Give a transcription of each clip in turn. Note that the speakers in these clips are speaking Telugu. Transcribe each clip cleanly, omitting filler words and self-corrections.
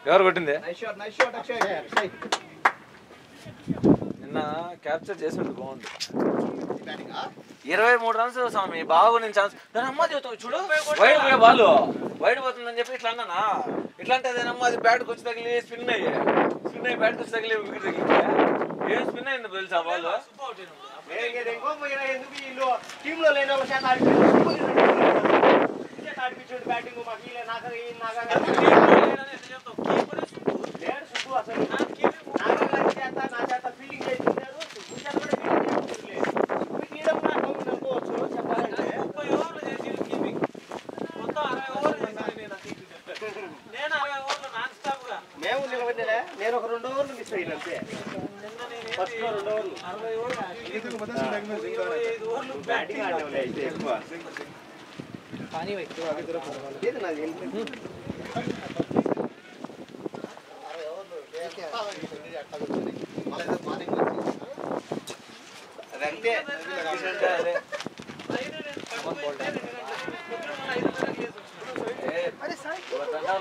ఎవరు కొట్టింది నిన్న క్యాప్చర్ చేసిండు బాగుంది 23 రన్స్ స్వామి బాగు నేను ఛాన్స్ దాని అమ్మ చెబుతావు చూడు వైడ్ బాల్ వైడ్ పోతుందని చెప్పి ఇట్లా అన్నానా ఇట్లా అంటే అదేనమ్మా అది బ్యాట్కి వచ్చి తగిలి స్పిన్ అయ్యి బ్యాట్కి వచ్చి తగిలి వికెట్ తగిలితే ఏం స్పిన్ అయింది తెలుసా బాల్ టీంలో లేని వాళ్ళ చేత ఆడిపించాడు బ్యాటింగ్ మాకు లేడు సుబ్బు అసలు నాగర్ చేత నా చేత ఫీల్డింగ్ చేయించారు సుబ్బు చేత కూడా ఫీల్డింగ్ చేయించలేదు తీయడం నాకు నమ్ముకోవచ్చు చెప్పాలంటే 30 ఓవర్లు చేసి కీపింగ్ మొత్తం 60 ఓవర్లు నేను 60 ఓవర్లు నాన్ స్టాప్ గా మేము నిలబడిలే నేను ఒక 2 ఓవర్లు మిస్ అయ్యాను అంతే ఫస్ట్ 2 ఓవర్లు 60 ఓవర్లు బ్యాటింగ్ ఆడేవాళ్ళు అయితే ఎక్కువ पानी व्यक्ति आगे तरफ ये ना ये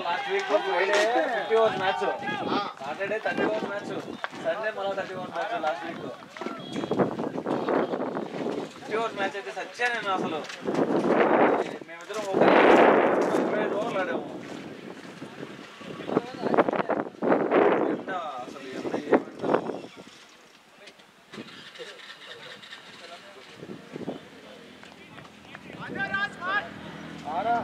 last week Friday 50 over match Saturday 30 over match Sunday मला 30 over match last week 50 over match అయితే సచ్చా నేను అసలు మేమిద్దరం ఒక 25 ఓవర్లు ఆడాము ఎంత అసలు ఎంత ఏమంటారు ఆరా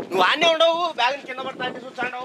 నువ్వు ఆనే ఉండవు బ్యాగ్ కింద పడతా అంటే చూస్తాను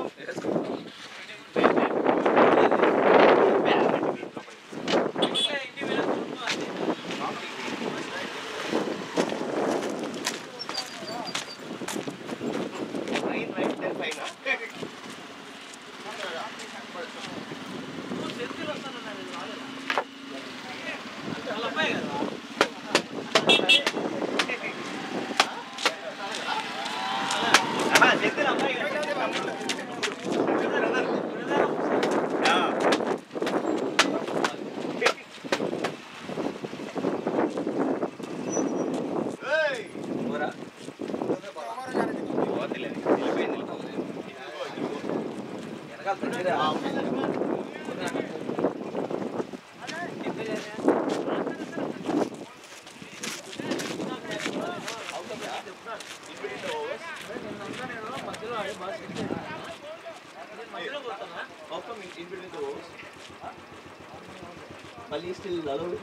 Bali still allowed.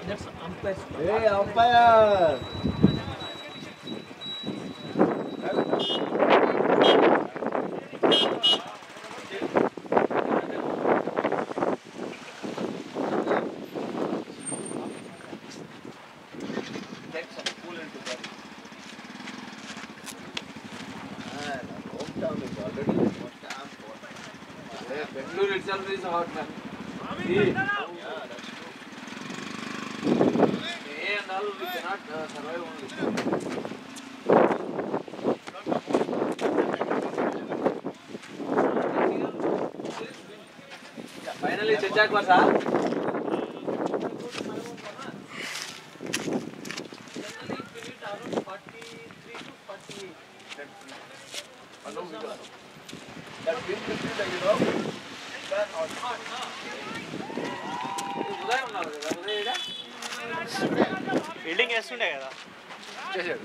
That's umpire. Hey, umpire. Bengaluru itself is hot, man. See? Yeah, that's true. May and all we cannot survive only. Finally, Chechak was up. Fielding వేస్తుండే కదా చేశాడు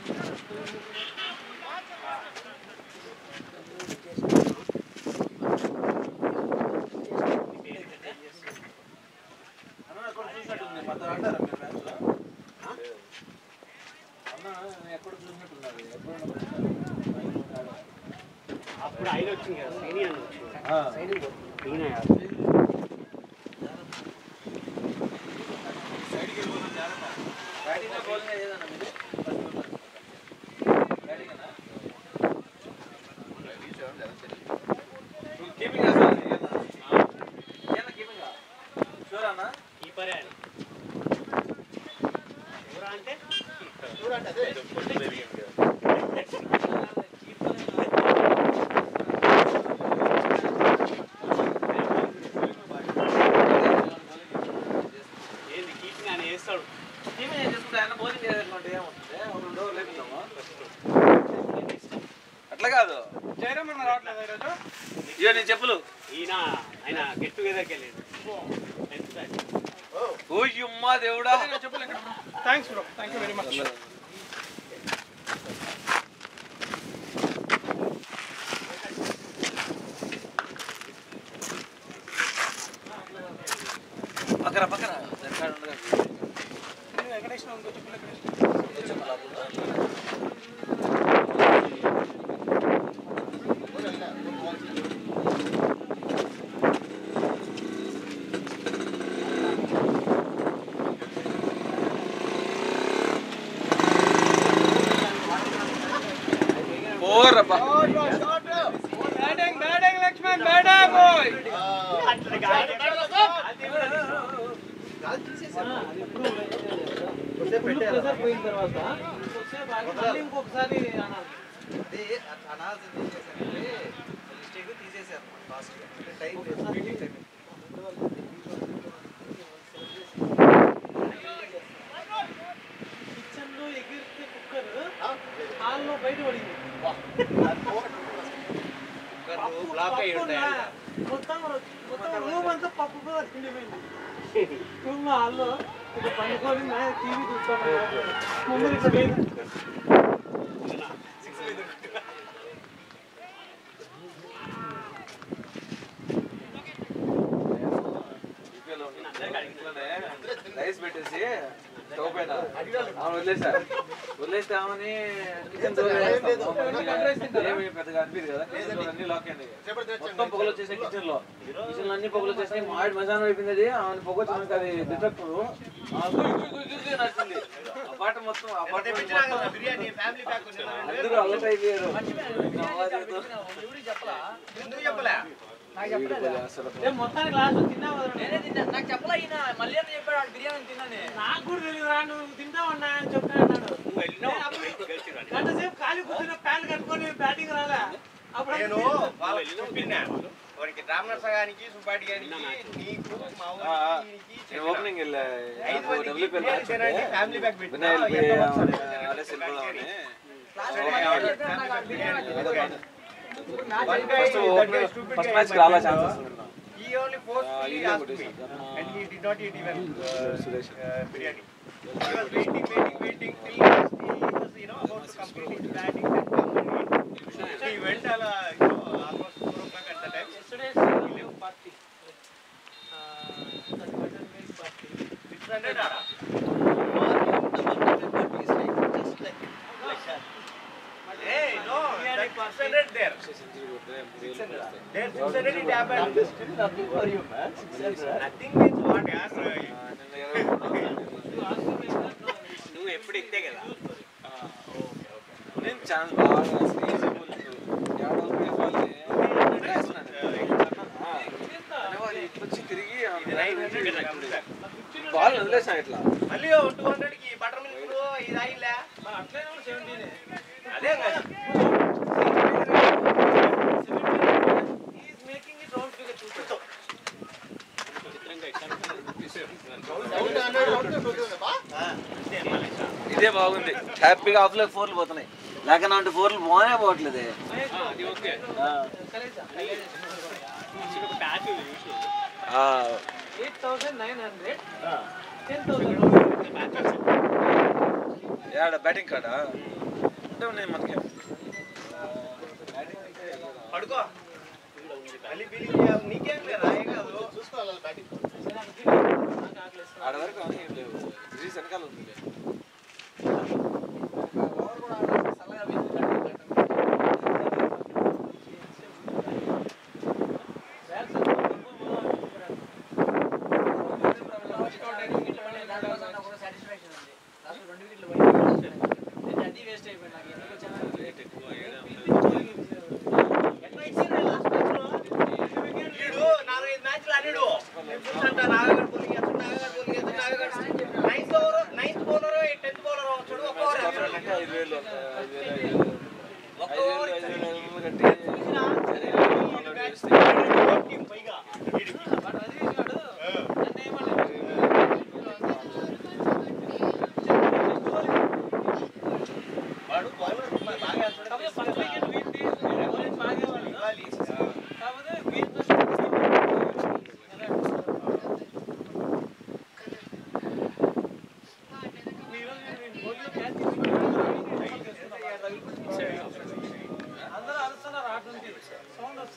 అప్పుడు ఆయన వచ్చింది కదా సైని అని వచ్చింది టీవీ నేను చేసుకుంటే ఆయన బౌలింగ్ చేయాలంటే ఏమవుతుంది? ఒక 2 ఓవర్లు లేపుతామా? అట్లా కాదు. జయరామ్ అన్న రావట్లేదు ఈరోజు. ఇయో నీ చెప్పులు. ఆయన గెట్ టుగెదర్కి వెళ్ళాడు. ఓ యమ్మా దేవుడా. చెప్పులు ఎక్కడ? Thanks bro, thank you very much. పక్కన పక్కన ఎక్కడ ఇష్టం ఉందో చెప్పులు ఎక్కడ ఇష్టం? Batting Laxman, batting boy. పోయిన తర్వాత ఇంకొకసారి తీసేసారు కిచెన్ లో ఎగిరితే కుక్కర్ హాల్లో బయట పడింది. మొత్తం రూమ్ అంతా పప్పు తిండిపోయింది. రూమ్ హాల్లో పండుకొని టీవీ చూస్తాను. ముందు రైస్ పెట్టేసి స్టవ్ పైన వదిలేస్తే ఆమెని కిచెన్ ఏమి పెద్దగా అనిపించదు కదా. కిచెన్ అన్ని లాక్ అయింది. మొత్తం పొగలు వచ్చేసాయి. కిచెన్ లో అన్ని పొగలు వచ్చేసాయి. మాడి మజానం అయిపోయింది. అది ఆమె పొగ వచ్చినాక అది డిటెక్ట్ నచ్చింది. ఆ పాట మొత్తం అందరూ అలర్ట్ అయిపోయారు. మొత్తానికి లాస్ట్ తిన్నావు. నాకు చెప్పలే ఈయన మళ్ళీ చెప్పాడు బిర్యానీ తిన్నాను. నాకు కూడా తెలియదు. నువ్వు తింటావన్నా అని చెప్పాడు. గంటసేపు ఖాళీ కూర్చున్న ప్యాన్ కట్టుకొని బ్యాటింగ్ రాలే. అప్పుడు రామనర్ సగానికి సుబ్బాటి గారికి నీకు opening family bag first match రాలా chances. He only forcefully asked me, and he did not eat even biryani. He was waiting till he was, about to complete his batting and come and eat. So he went almost 4 o'clock at the time. Yesterday's party. Party. 600 ara? Hey, no, that 600 there. There's 600 it happened. Still nothing for you, man. 600. Nothing means what, yaar? నువ్వు ఎప్పుడు ఇస్తే కదా. నేను ఛాన్స్ బాగా ఇట్లొచ్చి తిరిగి బాల్ వదిలేసా ఇట్లా. మళ్ళీ 200 కి బటర్ మిల్క్ ఇది ఆయిల్లా అట్లనే 17. అదే కదా. ఇదే బాగుంది. హ్యాపీగా ఆఫ్ లో 4లు పోతున్నాయి. లేక అంటే 4లు పోనే పోవట్లేదు. బ్యాటింగ్ కార్డా అంటే ఉన్నాయి మనకి. పడుకో మళ్ళీ బిల్లింగ్ నీకేం లేదా కాదు చూసుకోవాలి బ్యాటింగ్ ఆడ వరకు ఏం లేవు. వెనకాల ఉంది.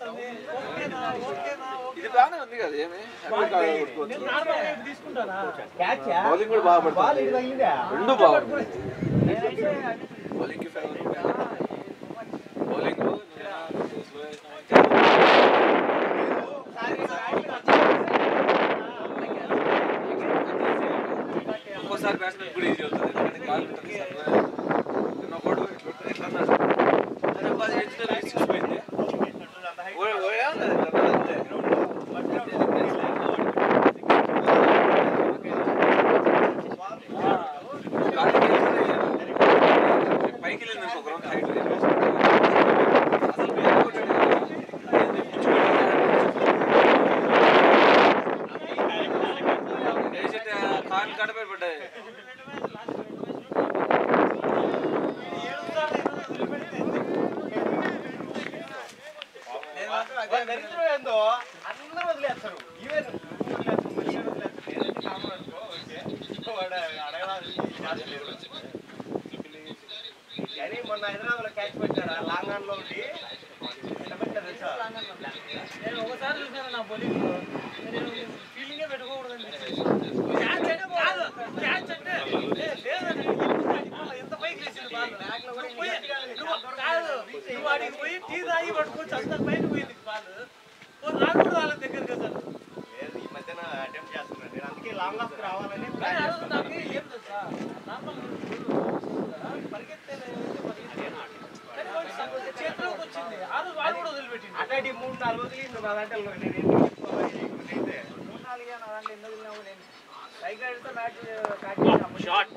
వస్తుంది. ఓకేనా ఓకేనా ఇది బాగానే ఉంది కదా ఏమి నేను నార్మల్గా ఇది తీసుకుంటానా? బౌలింగ్ కూడా బాగా బాల్ పడుతుంది ఇది తగిలిందా? రెండు బాగుంది బౌలింగ్ ఫేవర్ బౌలింగ్ ఒక్కోసారి బ్యాట్స్మెన్ కూడా ఈజీ అవుతుంది ఎందుకంటే కాలు ఉంటుంది ఒకడు ఇట్లా అన్నాడు అది ఎడ్జ్లో సిక్సిపోయింది పైకి వెళ్ళింది ఒక రౌండ్ హైట్ అసలు వేరే కొట్టాడు కార్లు కడపై పడ్డాయి దరిద్రం ఏందో అందరూ వదిలేస్తారు ఈవెన్ కానీ మొన్న హైదరాబాద్ లో క్యాచ్ పెట్టారా లాంగ్ ఆన్ లో ఉండి నేను ఒకసారి చూసాను నా బౌలింగ్ నేను ఫీలింగే పెట్టుకోకూడదండి. క్యాచ్ అంటే లేదండి ఎంత పైకి లేచింది బాల్ కాదు నువ్వు వాడికి పోయి టీ తాగి పట్టుకోవచ్చు అంత పైకి పోయింది బాల్ నాకు కూడా వాళ్ళ దగ్గరికి అసలు లేదు ఈ మధ్యన అటెంప్ట్ చేస్తున్నాను నేను అందుకే లాంగ్ ఆఫ్ రావాలని నాకు ఏం తెలుసా నార్మల్ పరిగెత్తే చేతిలోకి వచ్చింది ఆ రోజు వాడు కూడా వదిలిపెట్టింది అట్లాంటి 3-4 వదిలి నువ్వు నా దాంట్లో నేను 3-4 నా దాంట్లో ఎందుకు వెళ్ళినావు నేను సైకిల్ ఆడితే మ్యాచ్ షాట్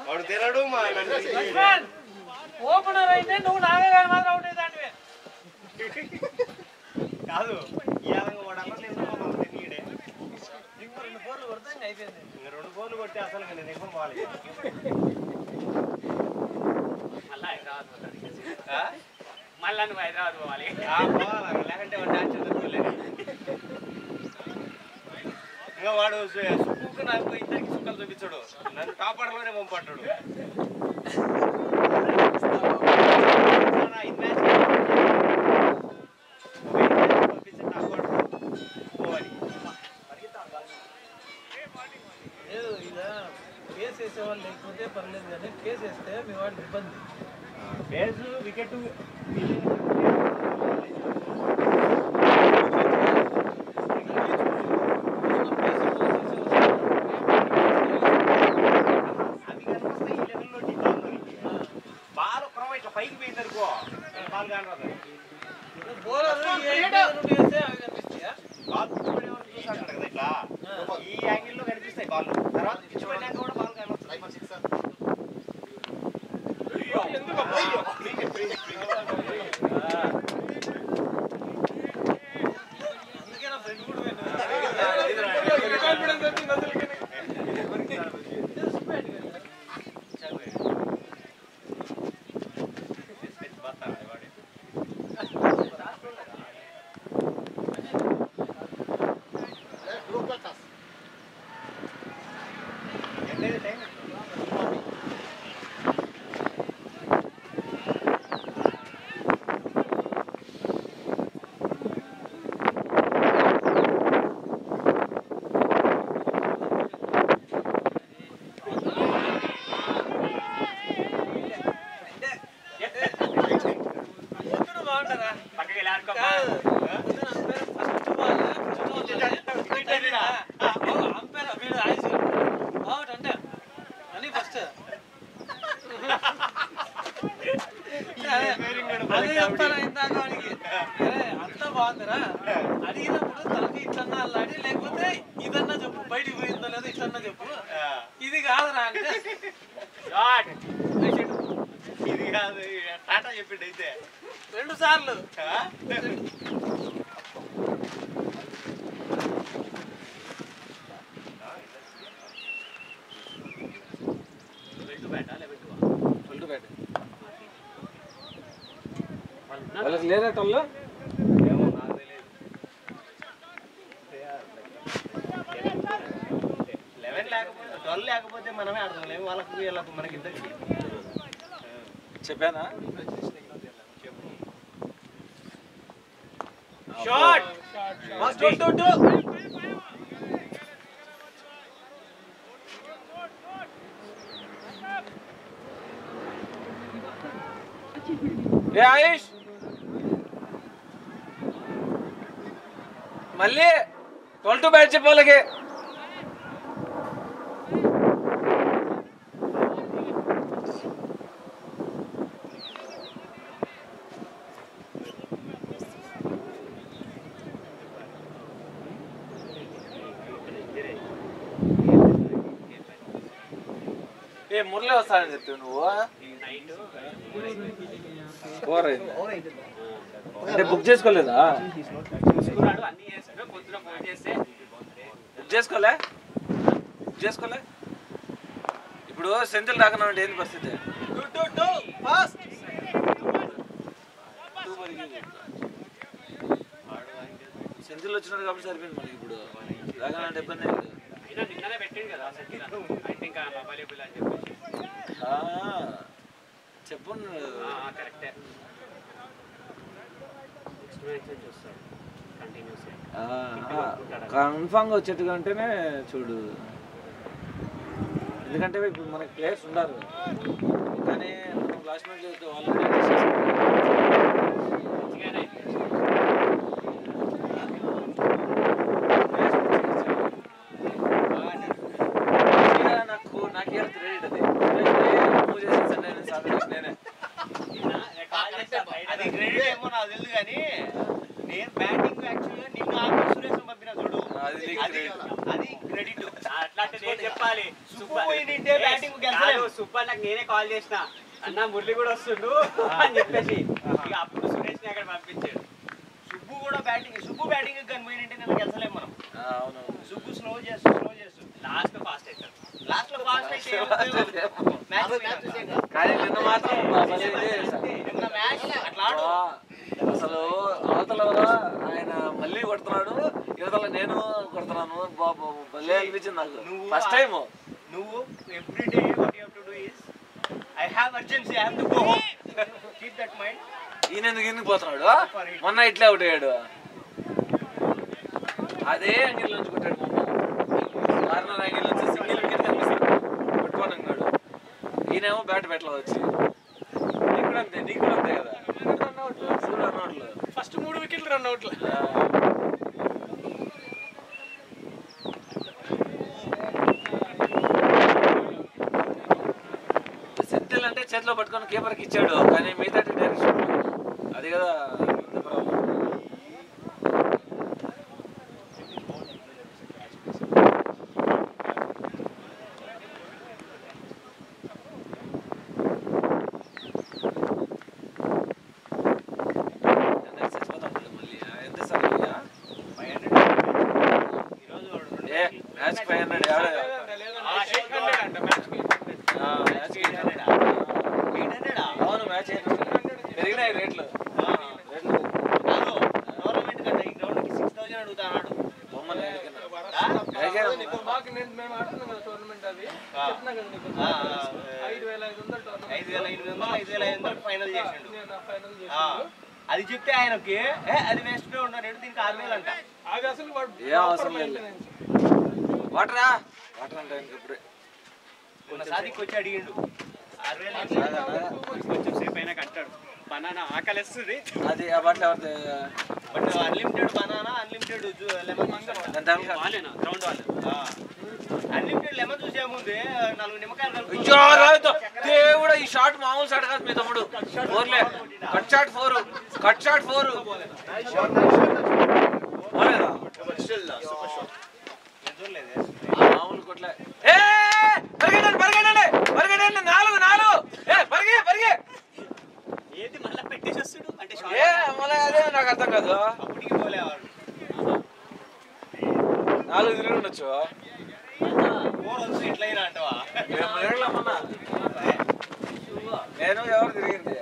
వాడు తినడు మా ఓపెనర్ అయితే నువ్వు నాగే కానీ మాత్రం అవుట్ అయ్యేదానివే కాదు ఈ విధంగా వాడన్నా నేను నీడే ఇంకో 2 బోర్లు కొడితే ఇంకా అయిపోయింది. ఇంకా 2 గోళ్ళు కొట్టి అసలు నేను ఎక్కువ పోవాలి మళ్ళా నువ్వు హైదరాబాద్ పోవాలి పోవాలి లేకంటే వాడు డాన్స్ చదువుకోలేదు ఇంకా వాడు సుక్కుకు నాకు ఇద్దరికి సుక్కలు చూపించాడు నన్ను టాప్ ఆర్డర్లోనే పంపడ్డాడు కేసు వేసేవాళ్ళు లేకపోతే పర్లేదు కానీ కేసు వేస్తే మీ వాడికి ఇబ్బంది. బేస్ వికెట్ అవి కనిపిస్తే ఈ లెవెల్లో బాల్ క్రమం ఇట్లా పైకి పోయింది అనుకో బాల్ కానరాదు బౌలర్ వేస్తే అవి కనిపిస్తాయా? బాల్ పిచ్చి పడే వరకు చూసాడు కదా ఇట్లా ఈ యాంగిల్లో కనిపిస్తాయి బాల్ తర్వాత పిచ్చి పడినాక కూడా బాల్ కనిపిస్తాయి అందుకే నా ఫ్రెండ్ కూడా బాగుంటారా పక్కకి ఎలా అంపేర్ వీడు ఆయుష్ అవుట్ అంటే అని ఫస్ట్ అదే చెప్తాను ఇందాక వాడికి అంత బాగుందిరా అడిగినప్పుడు తనకి ఇట్లన్నా అల్లాడి లేకపోతే ఇదన్నా చెప్పు బయటికి పోయిందో లేదో ఇట్లన్నా చెప్పు ఇది కాదురా అంటే ఇది కాదు టాటా చెప్పిండు అయితే 2 సార్లు వాళ్ళకి లేదట వాళ్ళు ఏమో నాకు తెలియదు వాళ్ళు లేకపోతే మనమే ఆడలేము, వాళ్ళకు వీళ్ళకు మనకి ఇద్దరికి చెప్పానా? షాట్ ఏ ఆయుష్ మళ్ళీ 12 బ్యాట్ చెప్పు వాళ్ళకి. ఏ మురళి వస్తానని చెప్తావు నువ్వు? అంటే బుక్ చేసుకోలేదా? బుక్ చేసుకోలే? బుక్ చేసుకోలే? ఇప్పుడు సెంతిల్ రాకుండా ఉంటే ఏంది పరిస్థితి? సెంతిల్ వచ్చినాడు కాబట్టి సరిపోయింది మనకి. ఇప్పుడు రాగానంటే ఇబ్బంది లేదు. చెప్పు కన్ఫామ్గా వచ్చేట్టుగా అంటేనే చూడు. ఎందుకంటే ఇప్పుడు మనకి ప్లేయర్స్ ఉన్నారు, కానీ మనం లాస్ట్ మ్యాచ్ చేస్తే వాళ్ళు నాకు క్రెడిట్ అది మూవ్ చేసిన సండే నేనే. అది క్రెడిట్ ఏమో నాకు తెలుసు, కానీ నేను బ్యాటింగ్ యాక్చువల్గా నిన్న ఆపి సురేష్ పంపిన చూడు, అది క్రెడిట్. అట్లాంటి నేను చెప్పాలి. బ్యాటింగ్ గెలవలేదు. సూపర్ నాకు నేనే కాల్ చేసిన, అన్న మురళి కూడా వస్తుండు అని చెప్పేసి ఇక అప్పుడు సురేష్ ని అక్కడ పంపించాడు. సుబ్బు బ్యాటింగ్ కానీ పోయినంటే నేను గెలసలేము మనం. అవును, సుబ్బు స్లో చేస్తూ లాస్ట్ లో ఫాస్ట్ అవుతాడు. లాస్ట్ లో ఫాస్ట్ అయితే కానీ నిన్న మాత్రం అసలు అవతల ఆయన మళ్ళీ కొడుతున్నాడు, యువతల నేను కొడుతున్నాను. బాబు భలే అనిపించింది నాకు ఫస్ట్ టైం. నువ్వు everyday what you have to do is I have urgency, I have to go home, keep that mind. ఈయన ఎందుకు పోతున్నాడు? మొన్న ఇట్లే అవుట్ అయ్యాడు, అదే యాంగిల్ నుంచి కొట్టాడు. కార్నర్ యాంగిల్ నుంచి సింగిల్ వికెట్ కనిపిస్తాడు, కొట్టుకోనన్నాడు. ఈయనేమో బ్యాట్ పెట్టలో వచ్చి నీకు కూడా అంతే కదా. రన్అట్లు ఫస్ట్ 3 వికెట్లు రన్అట్లు. సెంటిల్ అంటే చేతిలో పట్టుకొని కీపర్కి ఇచ్చాడు, కానీ మిగతా డైరెక్షన్ అది కదా ప్రాబ్లం. మ్యాచ్ 500 అవును, మ్యాచ్ పెరిగినాయి రేట్లు. గవర్నమెంట్ కంటే ఈ గ్రౌండ్ కి 6000 అడుగుతాడు. బొమ్మలు మేము ఆడుతున్నాం కదా టోర్నమెంట్, అది చెప్తున్నా కదా నీకు 5500 5500 ఫైనల్ చేసిండు. అది చెప్తే ఆయనకి అది వేస్ట్ గా ఉన్నాడు, దీనికి 6000 అంట. అది అసలు ఏ అవసరం లేదు. వాటర్ అంటే ఇప్పుడే సాదికి వచ్చి అడిగిండు 6000 కొంచెం సేపు అయినా కట్టాడు. బనానా ఆకలిస్తుంది. అది ఆ బట్టలు ఎవరిది? But unlimited banana, unlimited lemon, ground వాళ్ళు అన్లిమిటెడ్ లెమన్ చూసే ముందు 4 నిమ్మకాయలు దేవుడు. ఈ షాట్ మామూలు షాట్ కాదు మీ తమ్ముడు. ఫోర్లే, కట్ షాట్ 4 మామూలు కొట్లే. పరిగెట్టండి 4 పరిగే. ఏది మళ్ళీ పెట్టేసి వస్తుడు అంటే అదే నాకు అర్థం కాదు. అప్పటికి పోలేవాడు 4 తిరిగి ఉండొచ్చు. ఎట్లయినా అంటవా? నేను ఎవరు తిరిగింది?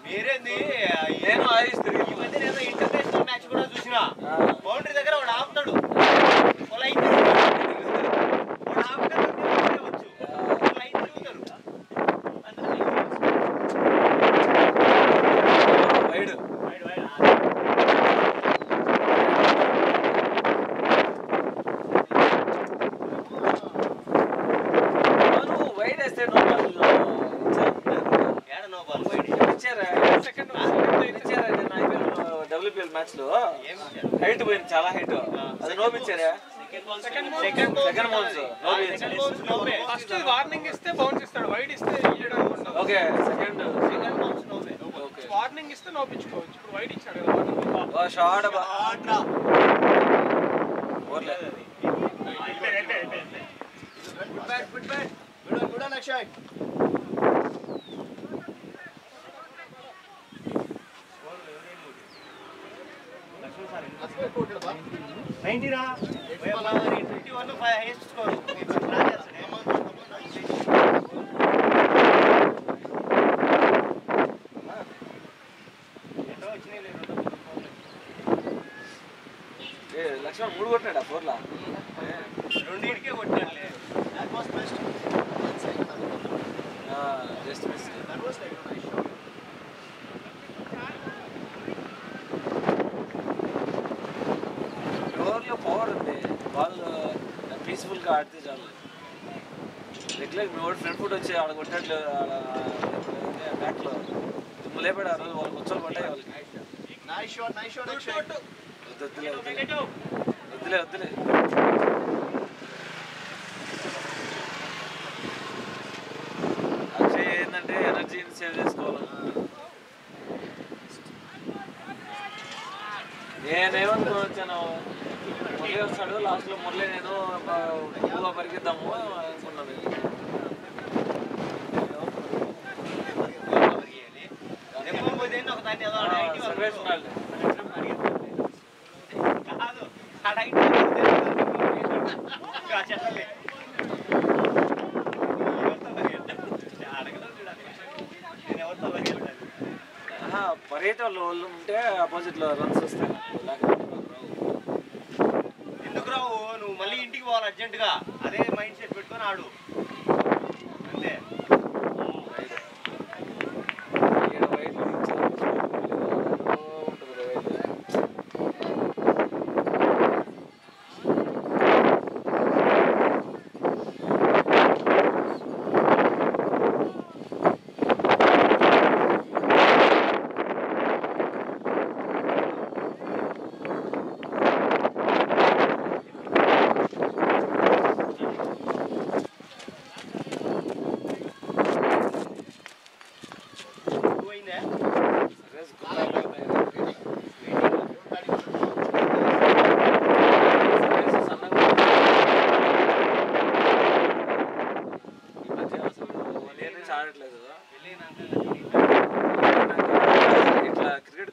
మీరేంది? నేను ఆయుష్ తిరిగి. ఈ మధ్య నేను ఇంటర్నేషనల్ మ్యాచ్ కూడా చూసినా, బౌండరీ దగ్గర వాడు ఆపుతాడు, ఐపీఎల్ మ్యాచ్ లో హైట్ పోయింది, చాలా హైట్. అది నోపించారా? సెకండ్ మౌన్స్ ఫస్ట్ వార్నింగ్ ఇస్తే బౌన్స్ ఇస్తాడు, వైడ్ ఇస్తే ఓకే. సెకండ్ వార్నింగ్ ఇస్తే నోపించుకోవచ్చు. ఇప్పుడు వైడ్ ఇచ్చాడు కదా వార్నింగ్. షార్ట్ లక్ష్మణ్ 3 కొట్టినాడా 4లా? 2 కొట్టినాడులే. Just miss. ఓవర్లో పవర్ ఉంది, వాళ్ళు పీస్ఫుల్గా ఆడితే చాలు. రెగ్యులర్ మీ వాడు ఫ్రంట్ ఫుట్ వచ్చి ఆడ కొట్టాడు, ఆడ బ్యాక్లో దుమ్ము లేపాడు. ఆ రోజు వాళ్ళు కూర్చొని పడ్డాయి వాళ్ళకి. వద్దులే అక్షయ్ ఏంటంటే ఎనర్జీని సేవ్ చేసుకోవాలి. నేనేమనుకుని వచ్చాను, మురళి వస్తాడు లాస్ట్లో, మురళి నేను ఎక్కువగా పరిగెద్దాము అనుకున్నాను. సర్వేస్ ఉండాలి. పరిగెత్తే వాళ్ళు ఉంటే ఆపోజిట్ లో రన్స్ వస్తాయి. ఎందుకు రావు? నువ్వు మళ్ళీ ఇంటికి పోవాలి అర్జెంట్ గా. అదే మైండ్ సెట్ పెట్టుకొని ఆడు అంతే. ఆడట్లేదు ఇట్లా క్రికెట్